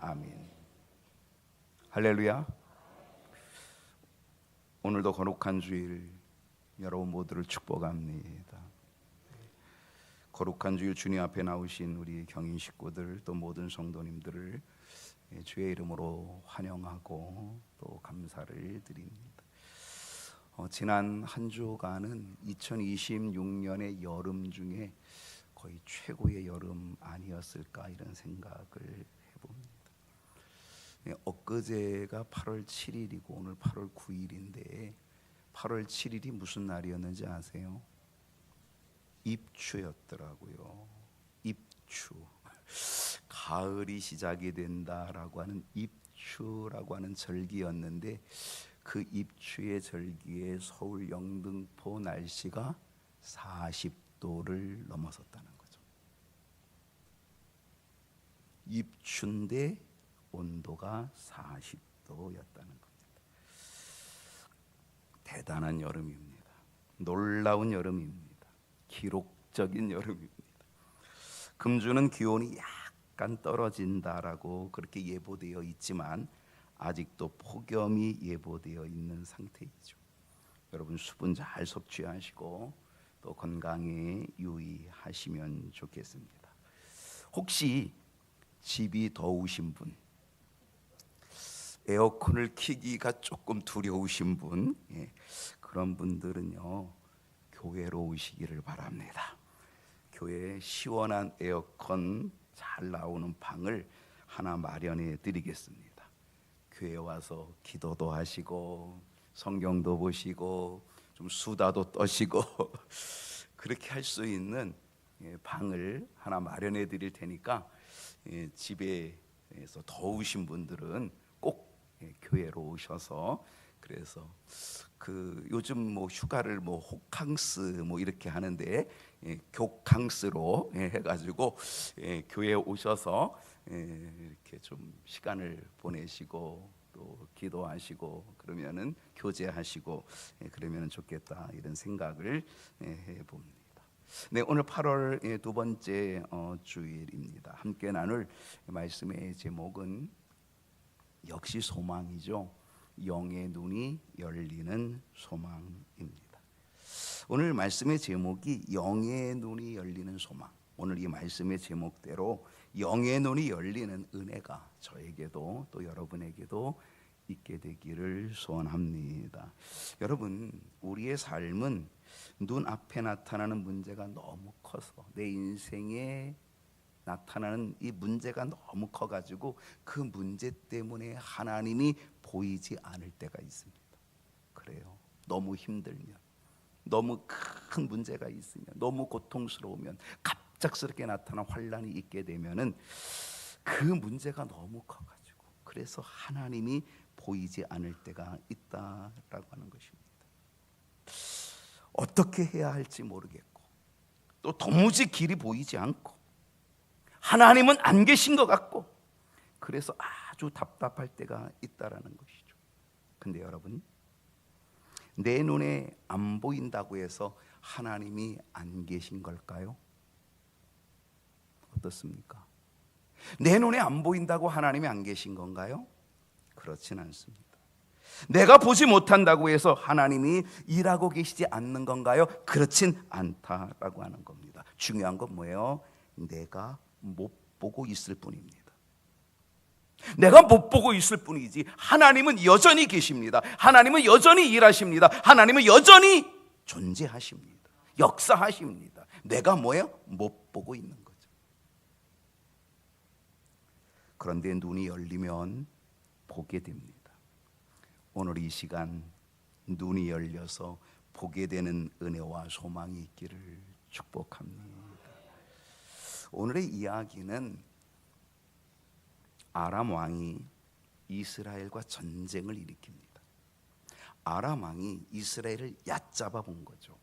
아멘. 할렐루야. 오늘도 거룩한 주일 여러분 모두를 축복합니다. 거룩한 주일 주님 앞에 나오신 우리 경인 식구들 또 모든 성도님들을 주의 이름으로 환영하고 또 감사를 드립니다. 지난 한 주간은 2026년의 여름 중에 거의 최고의 여름 아니었을까 이런 생각을 해봅니다. 엊그제가 8월 7일이고 오늘 8월 9일인데 8월 7일이 무슨 날이었는지 아세요? 입추였더라고요. 입추. 가을이 시작이 된다라고 하는 입추라고 하는 절기였는데 그 입추의 절기에 서울 영등포 날씨가 40도를 넘어섰다는 거죠. 입추인데 온도가 40도였다는 겁니다. 대단한 여름입니다. 놀라운 여름입니다. 기록적인 여름입니다. 금주는 기온이 약간 떨어진다라고 그렇게 예보되어 있지만 아직도 폭염이 예보되어 있는 상태이죠. 여러분 수분 잘 섭취하시고 또 건강에 유의하시면 좋겠습니다. 혹시 집이 더우신 분, 에어컨을 켜기가 조금 두려우신 분, 그런 분들은요 교회로 오시기를 바랍니다. 교회에 시원한 에어컨 잘 나오는 방을 하나 마련해 드리겠습니다. 교회 와서 기도도 하시고 성경도 보시고 좀 수다도 떠시고 그렇게 할 수 있는 방을 하나 마련해 드릴 테니까 집에서 더우신 분들은 꼭 교회로 오셔서 그래서 요즘 휴가를 호캉스 이렇게 하는데 교캉스로 해가지고 교회에 오셔서 이렇게 좀 시간을 보내시고 또 기도하시고 그러면은 교제하시고 그러면은 좋겠다 이런 생각을 해봅니다. 네, 오늘 8월 두 번째 주일입니다. 함께 나눌 말씀의 제목은 역시 소망이죠. 영의 눈이 열리는 소망입니다. 오늘 말씀의 제목이 영의 눈이 열리는 소망. 오늘 이 말씀의 제목대로 영의 눈이 열리는 은혜가 저에게도 또 여러분에게도 있게 되기를 소원합니다. 여러분, 우리의 삶은 눈앞에 나타나는 문제가 너무 커서 내 인생에 나타나는 이 문제가 너무 커가지고 그 문제 때문에 하나님이 보이지 않을 때가 있습니다. 그래요. 너무 힘들면, 너무 큰 문제가 있으면, 너무 고통스러우면, 갑작스럽게 나타난 환난이 있게 되면은 그 문제가 너무 커가지고 그래서 하나님이 보이지 않을 때가 있다라고 하는 것입니다. 어떻게 해야 할지 모르겠고 또 도무지 길이 보이지 않고 하나님은 안 계신 것 같고 그래서 아주 답답할 때가 있다라는 것이죠. 근데 여러분, 내 눈에 안 보인다고 해서 하나님이 안 계신 걸까요? 어떻습니까? 내 눈에 안 보인다고 하나님이 안 계신 건가요? 그렇진 않습니다. 내가 보지 못한다고 해서 하나님이 일하고 계시지 않는 건가요? 그렇진 않다라고 하는 겁니다. 중요한 건 뭐예요? 내가 못 보고 있을 뿐입니다. 내가 못 보고 있을 뿐이지 하나님은 여전히 계십니다. 하나님은 여전히 일하십니다. 하나님은 여전히 존재하십니다. 역사하십니다. 내가 뭐예요? 못 보고 있는 거죠. 그런데 눈이 열리면 보게 됩니다. 오늘 이 시간 눈이 열려서 보게 되는 은혜와 소망이 있기를 축복합니다. 오늘의 이야기는 아람 왕이 이스라엘과 전쟁을 일으킵니다. 아람 왕이 이스라엘을 얕잡아 본 거죠.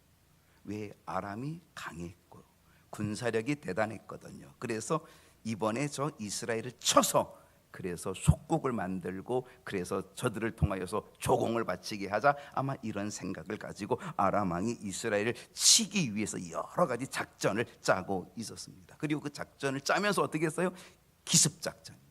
왜? 아람이 강했고 군사력이 대단했거든요. 그래서 이번에 저 이스라엘을 쳐서 그래서 속국을 만들고 그래서 저들을 통하여서 조공을 바치게 하자, 아마 이런 생각을 가지고 아람 왕이 이스라엘을 치기 위해서 여러 가지 작전을 짜고 있었습니다. 그리고 그 작전을 짜면서 어떻게 했어요? 기습작전이죠.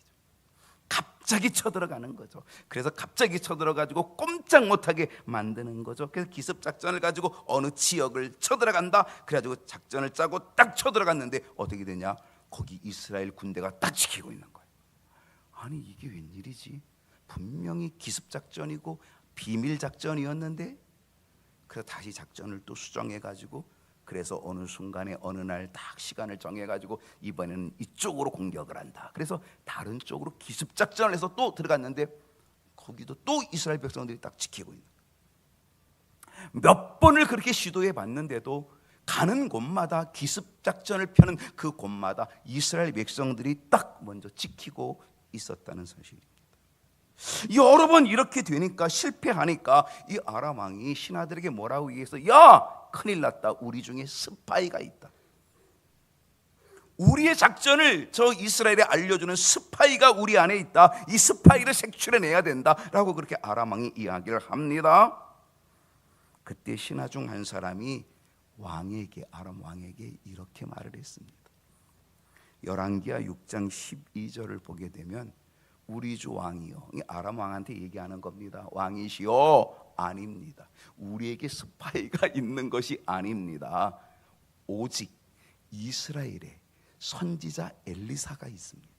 갑자기 쳐들어가는 거죠. 그래서 갑자기 쳐들어가지고 꼼짝 못하게 만드는 거죠. 그래서 기습작전을 가지고 어느 지역을 쳐들어간다. 그래가지고 작전을 짜고 딱 쳐들어갔는데 어떻게 되냐? 거기 이스라엘 군대가 딱 지키고 있는 거예요. 아니 이게 웬일이지? 분명히 기습작전이고 비밀작전이었는데. 그래서 다시 작전을 또 수정해가지고, 그래서 어느 순간에 어느 날 딱 시간을 정해가지고 이번에는 이쪽으로 공격을 한다. 그래서 다른 쪽으로 기습작전을 해서 또 들어갔는데 거기도 또 이스라엘 백성들이 딱 지키고 있는 거예요. 몇 번을 그렇게 시도해 봤는데도 가는 곳마다 기습작전을 펴는 그 곳마다 이스라엘 백성들이 딱 먼저 지키고 있었다는 사실입니다. 여러 번 이렇게 되니까, 실패하니까 이 아람 왕이 신하들에게 뭐라고 얘기해서, 야 큰일 났다, 우리 중에 스파이가 있다. 우리의 작전을 저 이스라엘에 알려주는 스파이가 우리 안에 있다. 이 스파이를 색출해내야 된다라고 그렇게 아람 왕이 이야기를 합니다. 그때 신하 중 한 사람이 왕에게, 아람 왕에게 이렇게 말을 했습니다. 열왕기하 6장 12절을 보게 되면 우리 주 왕이요, 아람 왕한테 얘기하는 겁니다. 왕이시여, 아닙니다. 우리에게 스파이가 있는 것이 아닙니다. 오직 이스라엘에 선지자 엘리사가 있습니다.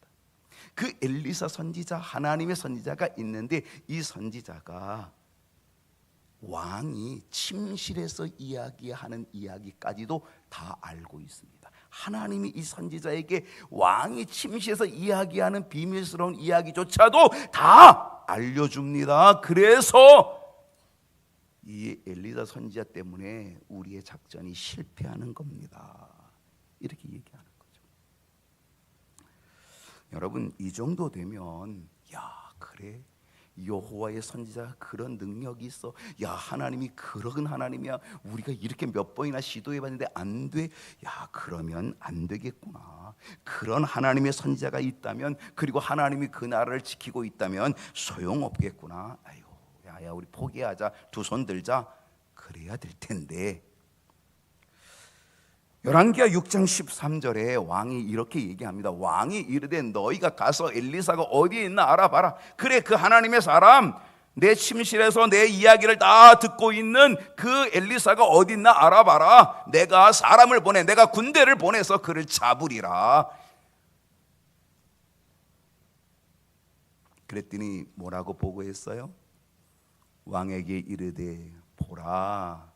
그 엘리사 선지자, 하나님의 선지자가 있는데 이 선지자가 왕이 침실에서 이야기하는 이야기까지도 다 알고 있습니다. 하나님이 이 선지자에게 왕이 침실에서 이야기하는 비밀스러운 이야기조차도 다 알려줍니다. 그래서 이 엘리사 선지자 때문에 우리의 작전이 실패하는 겁니다. 이렇게 얘기하는 거죠. 여러분, 이 정도 되면 야, 그래, 여호와의 선지자가 그런 능력이 있어. 야, 하나님이 그런 하나님이야. 우리가 이렇게 몇 번이나 시도해봤는데 안 돼. 야, 그러면 안 되겠구나. 그런 하나님의 선지자가 있다면, 그리고 하나님이 그 나라를 지키고 있다면 소용없겠구나. 아유, 야, 우리 포기하자. 두 손 들자. 그래야 될 텐데. 열왕기하 6장 13절에 왕이 이렇게 얘기합니다. 왕이 이르되 너희가 가서 엘리사가 어디에 있나 알아봐라. 그래, 그 하나님의 사람, 내 침실에서 내 이야기를 다 듣고 있는 그 엘리사가 어디 있나 알아봐라. 내가 사람을 보내, 내가 군대를 보내서 그를 잡으리라. 그랬더니 뭐라고 보고했어요? 왕에게 이르되 보라,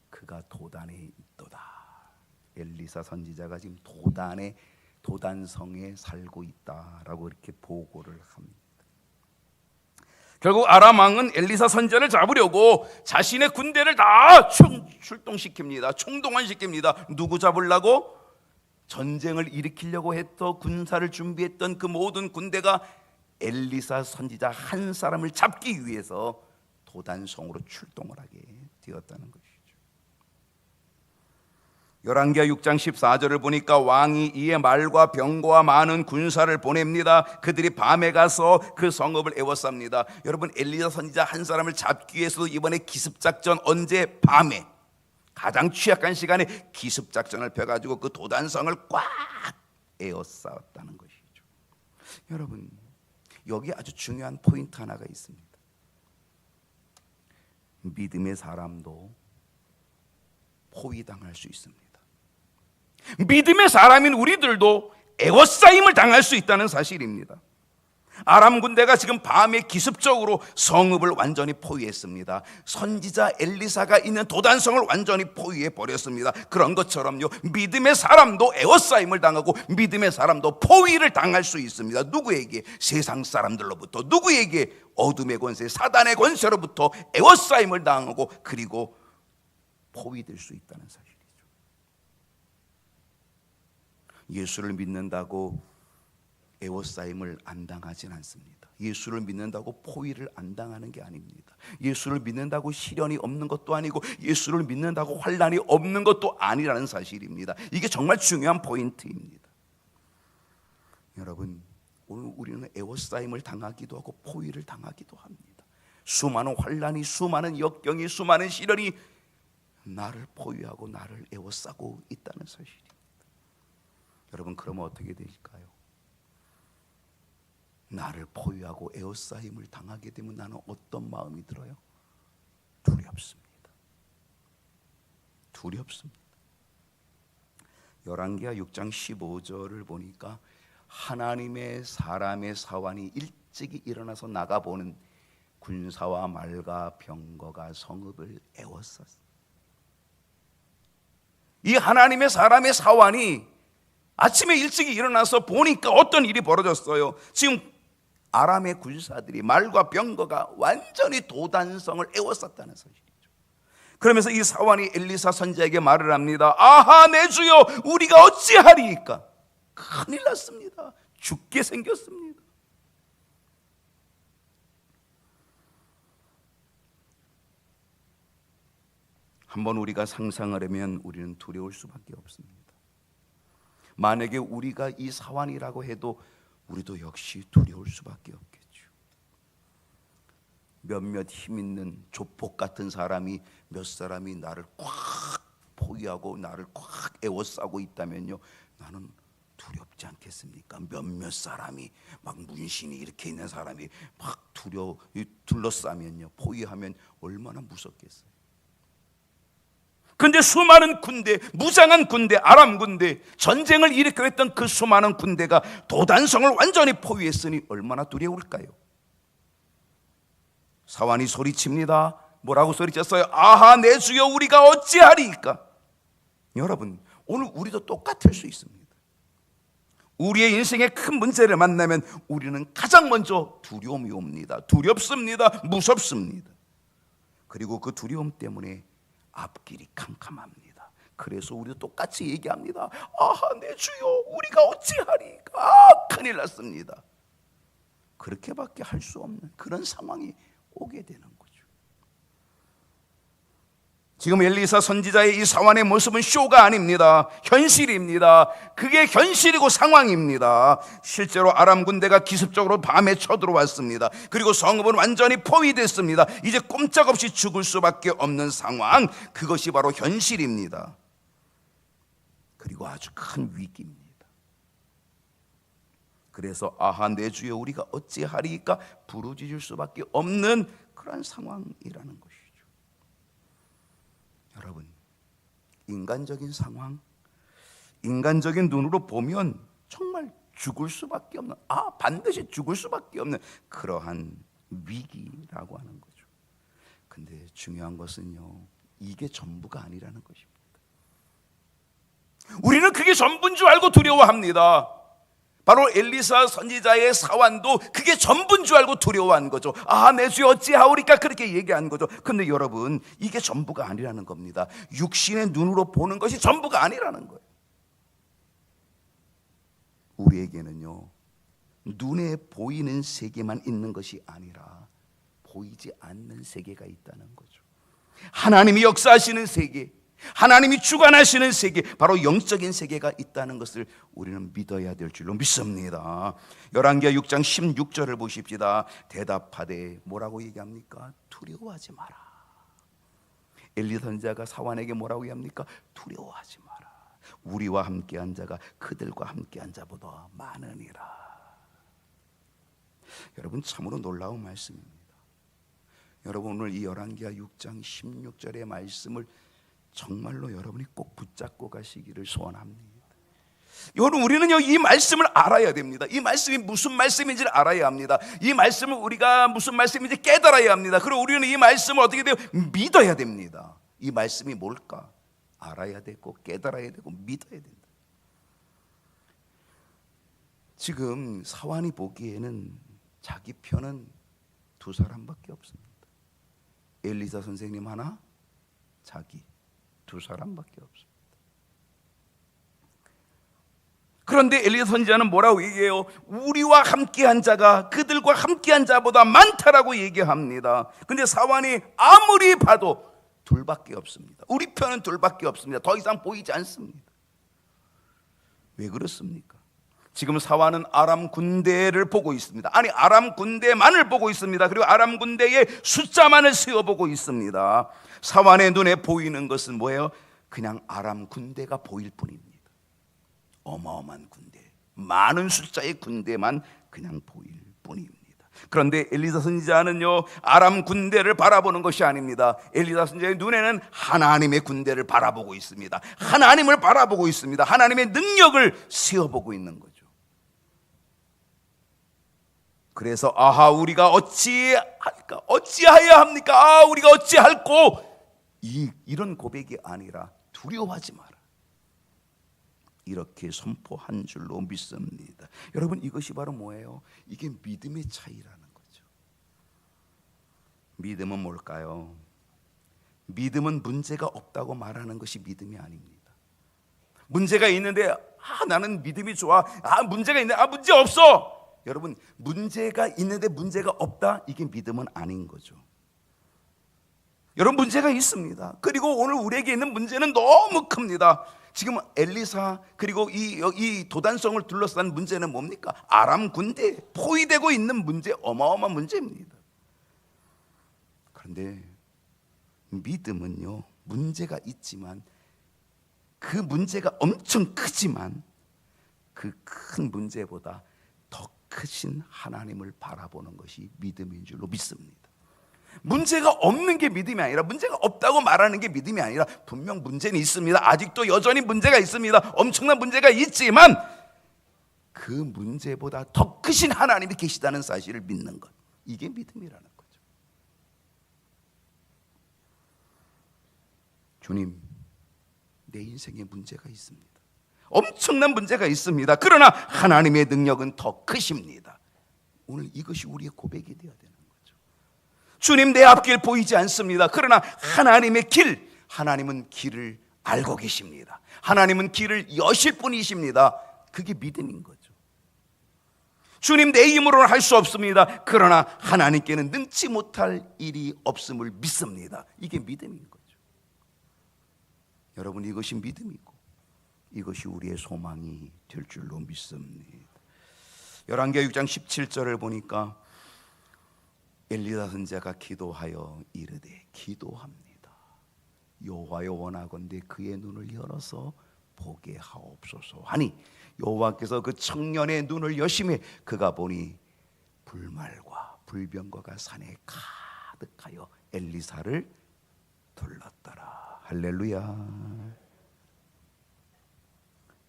그가 도단에 있도다. 엘리사 선지자가 지금 도단성에 살고 있다라고 이렇게 보고를 합니다. 결국 아람 왕은 엘리사 선지자를 잡으려고 자신의 군대를 다 출동시킵니다. 총동원시킵니다. 누구 잡으려고? 전쟁을 일으키려고 했던, 군사를 준비했던 그 모든 군대가 엘리사 선지자 한 사람을 잡기 위해서 도단성으로 출동을 하게 되었다는 것이죠. 열왕기하 6장 14절을 보니까 왕이 이에 말과 병거와 많은 군사를 보냅니다. 그들이 밤에 가서 그 성읍을 에워쌉니다. 여러분, 엘리사 선지자 한 사람을 잡기 위해서 이번에 기습작전, 언제? 밤에, 가장 취약한 시간에 기습작전을 펴가지고 그 도단성을 꽉 에워쌌다는 것이죠. 여러분, 여기 아주 중요한 포인트 하나가 있습니다. 믿음의 사람도 포위당할 수 있습니다. 믿음의 사람인 우리들도 에워싸임을 당할 수 있다는 사실입니다. 아람 군대가 지금 밤에 기습적으로 성읍을 완전히 포위했습니다. 선지자 엘리사가 있는 도단성을 완전히 포위해 버렸습니다. 그런 것처럼요, 믿음의 사람도 에워싸임을 당하고 믿음의 사람도 포위를 당할 수 있습니다. 누구에게? 세상 사람들로부터. 누구에게? 어둠의 권세, 사단의 권세로부터 에워싸임을 당하고 그리고 포위될 수 있다는 사실이죠. 예수를 믿는다고 에워싸임을 안 당하진 않습니다. 예수를 믿는다고 포위를 안 당하는 게 아닙니다. 예수를 믿는다고 시련이 없는 것도 아니고 예수를 믿는다고 환난이 없는 것도 아니라는 사실입니다. 이게 정말 중요한 포인트입니다. 여러분, 오늘 우리는 에워싸임을 당하기도 하고 포위를 당하기도 합니다. 수많은 환난이, 수많은 역경이, 수많은 시련이 나를 포위하고 나를 에워싸고 있다는 사실입니다. 여러분, 그러면 어떻게 될까요? 나를 포위하고 에워싸임을 당하게 되면 나는 어떤 마음이 들어요? 두렵습니다. 두렵습니다. 열왕기하 6장 15절을 보니까 하나님의 사람의 사환이 일찍이 일어나서 나가보는 군사와 말과 병거가 성읍을 에워쌌어요. 이 하나님의 사람의 사환이 아침에 일찍이 일어나서 보니까 어떤 일이 벌어졌어요. 지금 아람의 군사들이 말과 병거가 완전히 도단성을 에워쌌다는 사실이죠. 그러면서 이 사환이 엘리사 선지자에게 말을 합니다. 아하, 내 주여, 우리가 어찌하리이까? 큰일 났습니다. 죽게 생겼습니다. 한번 우리가 상상을 하면 우리는 두려울 수밖에 없습니다. 만약에 우리가 이 사환이라고 해도 우리도 역시 두려울 수밖에 없겠죠. 몇몇 힘 있는 조폭 같은 사람이 몇 사람이 나를 꽉 포위하고 나를 꽉 에워싸고 있다면요, 나는 두렵지 않겠습니까? 몇몇 사람이 막 문신이 이렇게 있는 사람이 막 둘러싸면요, 포위하면 얼마나 무섭겠어요. 근데 수많은 군대, 무장한 군대, 아람 군대, 전쟁을 일으켜 했던 그 수많은 군대가 도단성을 완전히 포위했으니 얼마나 두려울까요? 사환이 소리칩니다. 뭐라고 소리쳤어요? 아하, 내 주여, 우리가 어찌하리이까? 여러분, 오늘 우리도 똑같을 수 있습니다. 우리의 인생에 큰 문제를 만나면 우리는 가장 먼저 두려움이 옵니다. 두렵습니다. 무섭습니다. 그리고 그 두려움 때문에 앞길이 캄캄합니다. 그래서 우리도 똑같이 얘기합니다. 아하, 내 주여, 우리가 어찌하리까? 아, 큰일 났습니다. 그렇게밖에 할 수 없는 그런 상황이 오게 되는 거죠. 지금 엘리사 선지자의 이 사환의 모습은 쇼가 아닙니다. 현실입니다. 그게 현실이고 상황입니다. 실제로 아람 군대가 기습적으로 밤에 쳐들어왔습니다. 그리고 성읍은 완전히 포위됐습니다. 이제 꼼짝없이 죽을 수밖에 없는 상황, 그것이 바로 현실입니다. 그리고 아주 큰 위기입니다. 그래서 아하, 내 주여, 우리가 어찌하리까 부르짖을 수밖에 없는 그런 상황이라는 것이죠. 여러분, 인간적인 상황, 인간적인 눈으로 보면 정말 죽을 수밖에 없는, 반드시 죽을 수밖에 없는 그러한 위기라고 하는 거죠. 근데 중요한 것은요, 이게 전부가 아니라는 것입니다. 우리는 그게 전부인 줄 알고 두려워합니다. 바로 엘리사 선지자의 사환도 그게 전부인 줄 알고 두려워한 거죠. 아, 내 주여 어찌하오리까, 그렇게 얘기한 거죠. 근데 여러분, 이게 전부가 아니라는 겁니다. 육신의 눈으로 보는 것이 전부가 아니라는 거예요. 우리에게는요, 눈에 보이는 세계만 있는 것이 아니라 보이지 않는 세계가 있다는 거죠. 하나님이 역사하시는 세계, 하나님이 주관하시는 세계, 바로 영적인 세계가 있다는 것을 우리는 믿어야 될 줄로 믿습니다. 열왕기하 6장 16절을 보십시다. 대답하되 뭐라고 얘기합니까? 두려워하지 마라. 엘리 선지자가 사환에게 뭐라고 얘기합니까? 두려워하지 마라. 우리와 함께한 자가 그들과 함께한 자보다 많으니라. 여러분, 참으로 놀라운 말씀입니다. 여러분, 오늘 이 열왕기하 6장 16절의 말씀을 정말로 여러분이 꼭 붙잡고 가시기를 소원합니다. 여러분, 우리는요, 이 말씀을 알아야 됩니다. 이 말씀이 무슨 말씀인지를 알아야 합니다. 이 말씀을 우리가 무슨 말씀인지 깨달아야 합니다. 그리고 우리는 이 말씀을 어떻게 돼요? 믿어야 됩니다. 이 말씀이 뭘까? 알아야 되고 깨달아야 되고 믿어야 된다. 지금 사환이 보기에는 자기 편은 두 사람밖에 없습니다. 엘리사 선생님 하나, 자기 두 사람밖에 없습니다. 그런데 엘리야 선지자는 뭐라고 얘기해요? 우리와 함께한 자가 그들과 함께한 자보다 많다라고 얘기합니다. 근데 사환이 아무리 봐도 둘밖에 없습니다. 우리 편은 둘밖에 없습니다. 더 이상 보이지 않습니다. 왜 그렇습니까? 지금 사환은 아람 군대를 보고 있습니다. 아니, 아람 군대만을 보고 있습니다. 그리고 아람 군대의 숫자만을 세어보고 있습니다. 사환의 눈에 보이는 것은 뭐예요? 그냥 아람 군대가 보일 뿐입니다. 어마어마한 군대, 많은 숫자의 군대만 그냥 보일 뿐. 뿐입니다. 그런데 엘리사 선지자는요, 아람 군대를 바라보는 것이 아닙니다. 엘리사 선지자의 눈에는 하나님의 군대를 바라보고 있습니다. 하나님을 바라보고 있습니다. 하나님의 능력을 세어보고 있는 거죠. 그래서 아하, 우리가 어찌할까? 어찌하여야 합니까? 우리가 어찌할꼬? 이런 고백이 아니라 두려워하지 마라, 이렇게 선포한 줄로 믿습니다. 여러분, 이것이 바로 뭐예요? 이게 믿음의 차이라는 거죠. 믿음은 뭘까요? 믿음은 문제가 없다고 말하는 것이 믿음이 아닙니다. 문제가 있는데 나는 믿음이 좋아. 문제가 있는데 문제 없어. 여러분, 문제가 있는데 문제가 없다, 이게 믿음은 아닌 거죠. 여러분, 문제가 있습니다. 그리고 오늘 우리에게 있는 문제는 너무 큽니다. 지금 엘리사 그리고 이 도단성을 둘러싼 문제는 뭡니까? 아람 군대에 포위되고 있는 문제, 어마어마한 문제입니다. 그런데 믿음은요, 문제가 있지만 그 문제가 엄청 크지만 그 큰 문제보다 더 크신 하나님을 바라보는 것이 믿음인 줄로 믿습니다. 문제가 없는 게 믿음이 아니라, 문제가 없다고 말하는 게 믿음이 아니라, 분명 문제는 있습니다. 아직도 여전히 문제가 있습니다. 엄청난 문제가 있지만 그 문제보다 더 크신 하나님이 계시다는 사실을 믿는 것, 이게 믿음이라는 거죠. 주님, 내 인생에 문제가 있습니다. 엄청난 문제가 있습니다. 그러나 하나님의 능력은 더 크십니다. 오늘 이것이 우리의 고백이 되어야 되는 거죠. 주님, 내 앞길 보이지 않습니다. 그러나 하나님의 길, 하나님은 길을 알고 계십니다. 하나님은 길을 여실 분이십니다. 그게 믿음인 거죠. 주님, 내 힘으로는 할 수 없습니다. 그러나 하나님께는 능치 못할 일이 없음을 믿습니다. 이게 믿음인 거죠. 여러분, 이것이 믿음이고 이것이 우리의 소망이 될 줄로 믿습니다. 열왕기하 6장 17절을 보니까 엘리사 선지자가 기도하여 이르되, 기도합니다. 여호와여, 원하건대 그의 눈을 열어서 보게 하옵소서 하니, 여호와께서 그 청년의 눈을 여심해 그가 보니 불말과 불병거가 산에 가득하여 엘리사를 둘렀더라. 할렐루야.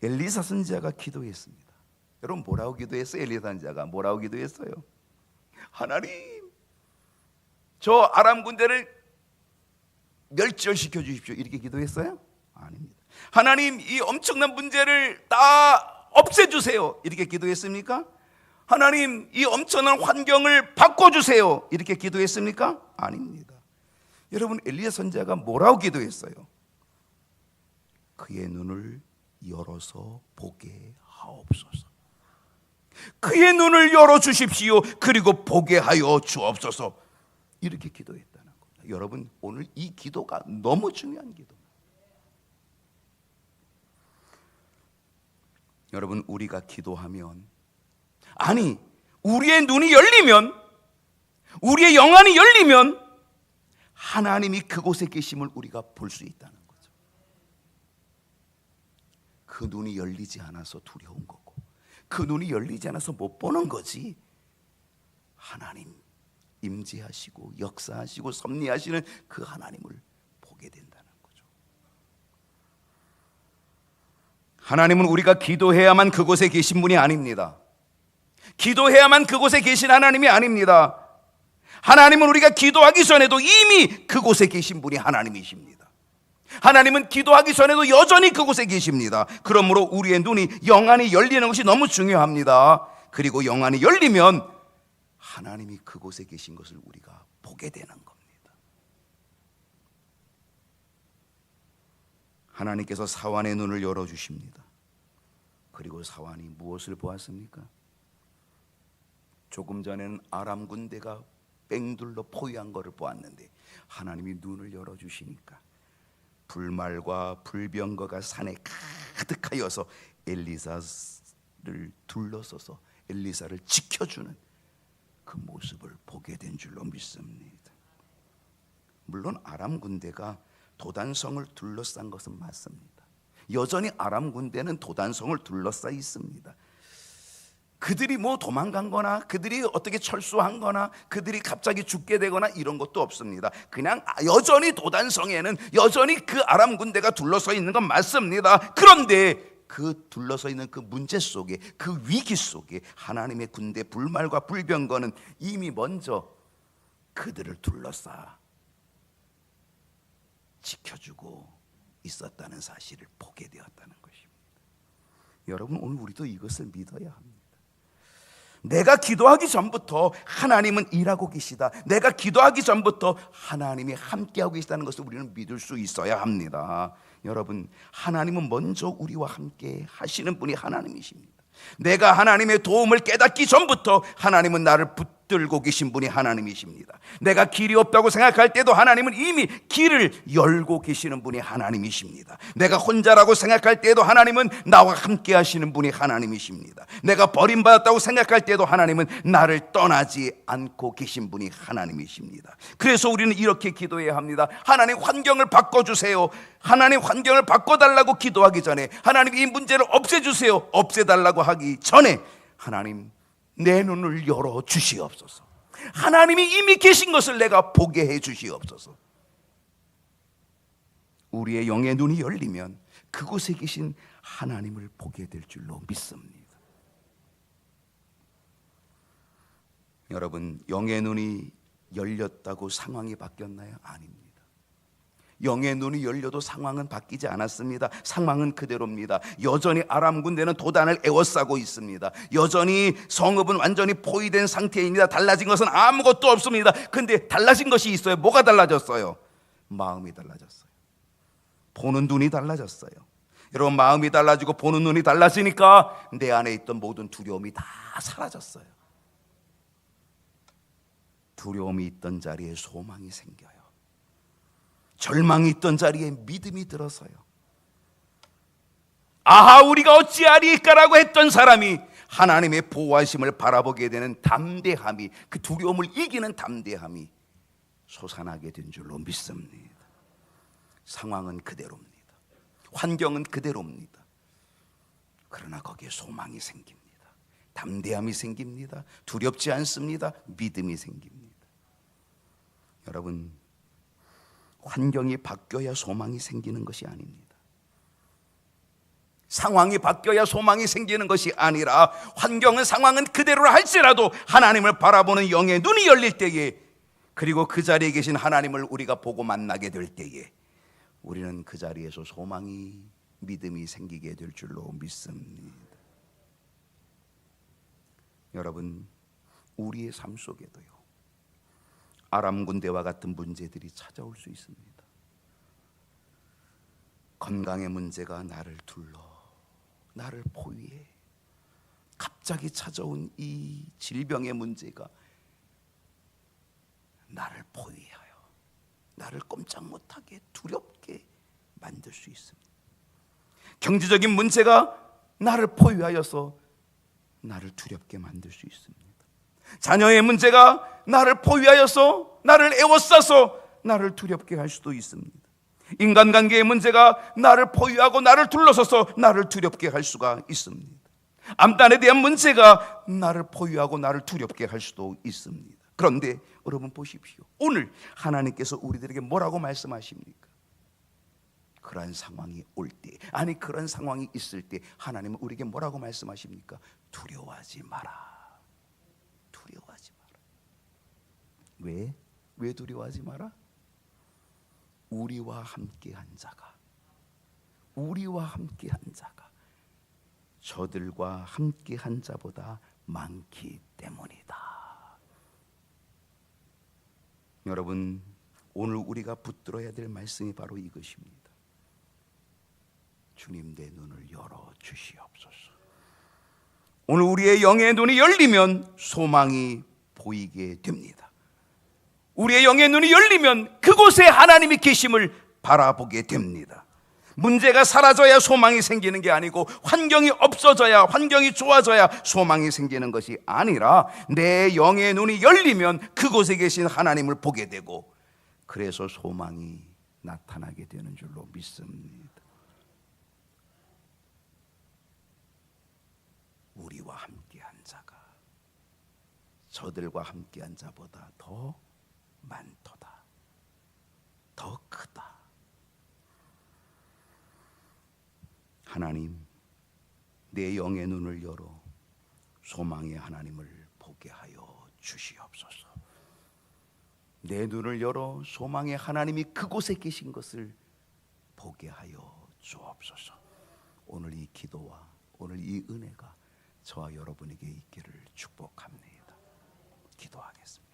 엘리사 선지자가 기도했습니다. 여러분, 뭐라고 기도했어요? 엘리사 선지자가 뭐라고 기도했어요? 하나님, 저 아람 군대를 멸절시켜 주십시오, 이렇게 기도했어요? 아닙니다. 하나님, 이 엄청난 문제를 다 없애주세요, 이렇게 기도했습니까? 하나님, 이 엄청난 환경을 바꿔주세요, 이렇게 기도했습니까? 아닙니다. 여러분, 엘리야 선지자가 뭐라고 기도했어요? 그의 눈을 열어서 보게 하옵소서. 그의 눈을 열어주십시오. 그리고 보게 하여 주옵소서. 이렇게 기도했다는 겁니다. 여러분, 오늘 이 기도가 너무 중요한 기도입니다. 여러분, 우리가 기도하면, 아니, 우리의 눈이 열리면, 우리의 영안이 열리면 하나님이 그곳에 계심을 우리가 볼 수 있다는 거죠. 그 눈이 열리지 않아서 두려운 거고, 그 눈이 열리지 않아서 못 보는 거지. 하나님 임재하시고 역사하시고 섭리하시는 그 하나님을 보게 된다는 거죠. 하나님은 우리가 기도해야만 그곳에 계신 분이 아닙니다. 기도해야만 그곳에 계신 하나님이 아닙니다. 하나님은 우리가 기도하기 전에도 이미 그곳에 계신 분이 하나님이십니다. 하나님은 기도하기 전에도 여전히 그곳에 계십니다. 그러므로 우리의 눈이, 영안이 열리는 것이 너무 중요합니다. 그리고 영안이 열리면 하나님이 그곳에 계신 것을 우리가 보게 되는 겁니다. 하나님께서 사환의 눈을 열어주십니다. 그리고 사환이 무엇을 보았습니까? 조금 전에는 아람 군대가 뺑둘러 포위한 것을 보았는데 하나님이 눈을 열어주시니까 불말과 불병거가 산에 가득하여서 엘리사를 둘러서서 엘리사를 지켜주는 그 모습을 보게 된 줄로 믿습니다. 물론 아람 군대가 도단성을 둘러싼 것은 맞습니다. 여전히 아람 군대는 도단성을 둘러싸 있습니다. 그들이 뭐 도망간 거나 그들이 어떻게 철수한 거나 그들이 갑자기 죽게 되거나 이런 것도 없습니다. 그냥 여전히 도단성에는 여전히 그 아람 군대가 둘러서 있는 건 맞습니다. 그런데 그 둘러서 있는 그 문제 속에, 그 위기 속에 하나님의 군대 불말과 불병거는 이미 먼저 그들을 둘러싸 지켜주고 있었다는 사실을 보게 되었다는 것입니다. 여러분, 오늘 우리도 이것을 믿어야 합니다. 내가 기도하기 전부터 하나님은 일하고 계시다. 내가 기도하기 전부터 하나님이 함께하고 계시다는 것을 우리는 믿을 수 있어야 합니다. 여러분, 하나님은 먼저 우리와 함께 하시는 분이 하나님이십니다. 내가 하나님의 도움을 깨닫기 전부터 하나님은 나를 붙들고 계신 분이 하나님이십니다. 내가 길이 없다고 생각할 때도 하나님은 이미 길을 열고 계시는 분이 하나님이십니다. 내가 혼자라고 생각할 때도 하나님은 나와 함께 하시는 분이 하나님이십니다. 내가 버림받았다고 생각할 때도 하나님은 나를 떠나지 않고 계신 분이 하나님이십니다. 그래서 우리는 이렇게 기도해야 합니다. 하나님, 환경을 바꿔주세요. 하나님, 환경을 바꿔달라고 기도하기 전에, 하나님, 이 문제를 없애주세요. 없애달라고 하기 전에 하나님, 내 눈을 열어 주시옵소서. 하나님이 이미 계신 것을 내가 보게 해 주시옵소서. 우리의 영의 눈이 열리면 그곳에 계신 하나님을 보게 될 줄로 믿습니다. 여러분, 영의 눈이 열렸다고 상황이 바뀌었나요? 아닙니다. 영의 눈이 열려도 상황은 바뀌지 않았습니다. 상황은 그대로입니다. 여전히 아람 군대는 도단을 에워싸고 있습니다. 여전히 성읍은 완전히 포위된 상태입니다. 달라진 것은 아무것도 없습니다. 근데 달라진 것이 있어요. 뭐가 달라졌어요? 마음이 달라졌어요. 보는 눈이 달라졌어요. 여러분, 마음이 달라지고 보는 눈이 달라지니까 내 안에 있던 모든 두려움이 다 사라졌어요. 두려움이 있던 자리에 소망이 생겨요. 절망이 있던 자리에 믿음이 들어서요. 아하, 우리가 어찌하리까라고 했던 사람이 하나님의 보호하심을 바라보게 되는 담대함이, 그 두려움을 이기는 담대함이 솟아나게 된 줄로 믿습니다. 상황은 그대로입니다. 환경은 그대로입니다. 그러나 거기에 소망이 생깁니다. 담대함이 생깁니다. 두렵지 않습니다. 믿음이 생깁니다. 여러분, 환경이 바뀌어야 소망이 생기는 것이 아닙니다. 상황이 바뀌어야 소망이 생기는 것이 아니라, 환경은 상황은 그대로라 할지라도 하나님을 바라보는 영의 눈이 열릴 때에, 그리고 그 자리에 계신 하나님을 우리가 보고 만나게 될 때에 우리는 그 자리에서 소망이, 믿음이 생기게 될 줄로 믿습니다. 여러분, 우리의 삶 속에도요, 아람 군대와 같은 문제들이 찾아올 수 있습니다. 건강의 문제가 나를 둘러, 나를 포위해. 갑자기 찾아온 이 질병의 문제가 나를 포위하여 나를 꼼짝 못하게 두렵게 만들 수 있습니다. 경제적인 문제가 나를 포위하여서 나를 두렵게 만들 수 있습니다. 자녀의 문제가 나를 포위하여서 나를 에워싸서 나를 두렵게 할 수도 있습니다. 인간관계의 문제가 나를 포위하고 나를 둘러서서 나를 두렵게 할 수가 있습니다. 암단에 대한 문제가 나를 포위하고 나를 두렵게 할 수도 있습니다. 그런데 여러분 보십시오. 오늘 하나님께서 우리들에게 뭐라고 말씀하십니까? 그런 상황이 올 때, 아니 그런 상황이 있을 때 하나님은 우리에게 뭐라고 말씀하십니까? 두려워하지 마라. 두려워하지 마라. 왜 두려워하지 마라? 우리와 함께한 자가, 우리와 함께한 자가 저들과 함께한 자보다 많기 때문이다. 여러분, 오늘 우리가 붙들어야 될 말씀이 바로 이것입니다. 주님, 내 눈을 열어 주시옵소서. 오늘 우리의 영의 눈이 열리면 소망이 보이게 됩니다. 우리의 영의 눈이 열리면 그곳에 하나님이 계심을 바라보게 됩니다. 문제가 사라져야 소망이 생기는 게 아니고, 환경이 없어져야, 환경이 좋아져야 소망이 생기는 것이 아니라, 내 영의 눈이 열리면 그곳에 계신 하나님을 보게 되고, 그래서 소망이 나타나게 되는 줄로 믿습니다. 우리와 함께한 자, 저들과 함께한 자보다 더 많도다. 더 크다. 하나님, 내 영의 눈을 열어 소망의 하나님을 보게 하여 주시옵소서. 내 눈을 열어 소망의 하나님이 그곳에 계신 것을 보게 하여 주옵소서. 오늘 이 기도와 오늘 이 은혜가 저와 여러분에게 있기를 축복합니다. 기도하겠습니다.